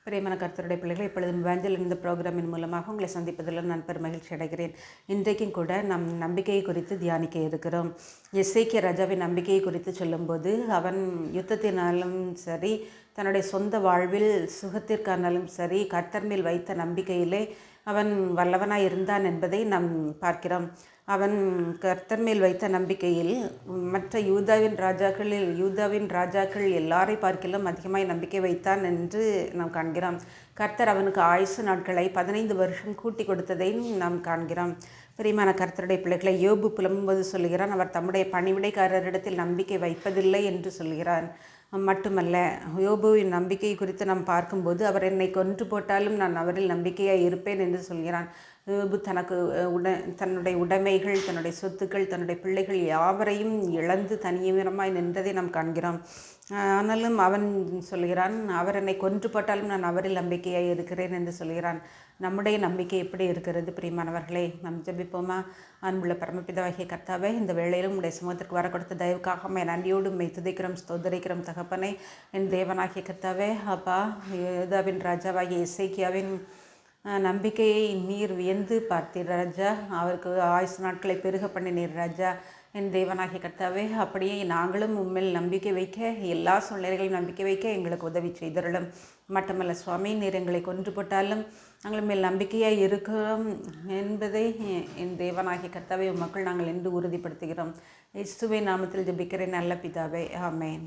பிரியமான கர்த்தருடைய பிள்ளைகள், இப்பொழுது வேஞ்சல் இந்த ப்ரோக்ராமின் மூலமாக உங்களை சந்திப்பதில் நான் பெரும் மகிழ்ச்சி அடைகிறேன். இன்றைக்கும் கூட நம் நம்பிக்கையை குறித்து தியானிக்க இருக்கிறோம். எசேக்கியா ராஜாவின் நம்பிக்கையை குறித்து சொல்லும்போது, அவன் யுத்தத்தினாலும் சரி, தன்னுடைய சொந்த வாழ்வில் சுகத்திற்கானாலும் சரி, கர்த்தர் மேல் வைத்த நம்பிக்கையிலே அவன் வல்லவனாய் இருந்தான் என்பதை நாம் பார்க்கிறோம். அவன் கர்த்தர் மேல் வைத்த நம்பிக்கையில் மற்ற யூதாவின் ராஜாக்கள் எல்லாரை பார்க்கிலும் அதிகமாய் நம்பிக்கை வைத்தான் என்று நாம் காண்கிறோம். கர்த்தர் அவனுக்கு ஆயுசு நாட்களை 15 வருஷம் கூட்டி கொடுத்ததை நாம் காண்கிறோம். பிரியமான கர்த்தருடைய பிள்ளைகளை யோபு புலம்பும்போது சொல்கிறான், அவர் தம்முடைய பணிவிடைக்காரரிடத்தில் நம்பிக்கை வைப்பதில்லை என்று சொல்கிறான். மட்டுமல்ல, யோபுவின் நம்பிக்கை குறித்து நாம் பார்க்கும்போது, அவர் என்னை கொன்று போட்டாலும் நான் அவரில் நம்பிக்கையாக இருப்பேன் என்று சொல்கிறான். யோபு தன்னுடைய உடைமைகள், தன்னுடைய சொத்துக்கள், தன்னுடைய பிள்ளைகள் யாவரையும் இழந்து தனியமாய் நின்றதை நாம் காண்கிறோம். ஆனாலும் அவன் சொல்கிறான், அவர் என்னை கொன்று போட்டாலும் நான் அவரில் நம்பிக்கையாக இருக்கிறேன் என்று சொல்கிறான். நம்முடைய நம்பிக்கை எப்படி இருக்கிறது பிரியமானவர்களே? நாம் ஜெபிப்போமா? அன்புள்ள பரமபிதாவாகிய கர்த்தாவே, இந்த வேளையிலும் உடைய சமூகத்திற்கு வர கொடுத்த தயவுக்காக நன்றியோடு மெய் துதிக்கிறோம், ஸ்தோத்தரிக்கிறோம் தகப்பனே. என் தேவனாகிய கர்த்தாவே, அப்பா, யூதாவின் ராஜாவாகிய எசேக்கியாவின் நம்பிக்கையை நீர் வியந்து பார்த்தீர் ராஜா. அவருக்கு ஆயுசு நாட்களை பெருக பண்ணினீர் ராஜா. என் தேவனாகிய கர்த்தாவே, அப்படியே நாங்களும் உண்மையில் நம்பிக்கை வைக்க, எல்லா சூழ்நிலைகளையும் நம்பிக்கை வைக்க எங்களுக்கு உதவி செய்தருளும். மட்டுமல்ல சுவாமி, நீர் எங்களை கொன்று போட்டாலும் நாங்கள் மேல் நம்பிக்கையாக இருக்கிறோம் என்பதை என் தேவனாகிய கர்த்தாவே, உமக்கள் நாங்கள் என்று உறுதிப்படுத்துகிறோம். இயேசுவின் நாமத்தில் ஜெபிக்கிறேன் நல்ல பிதாவே, ஆமென்.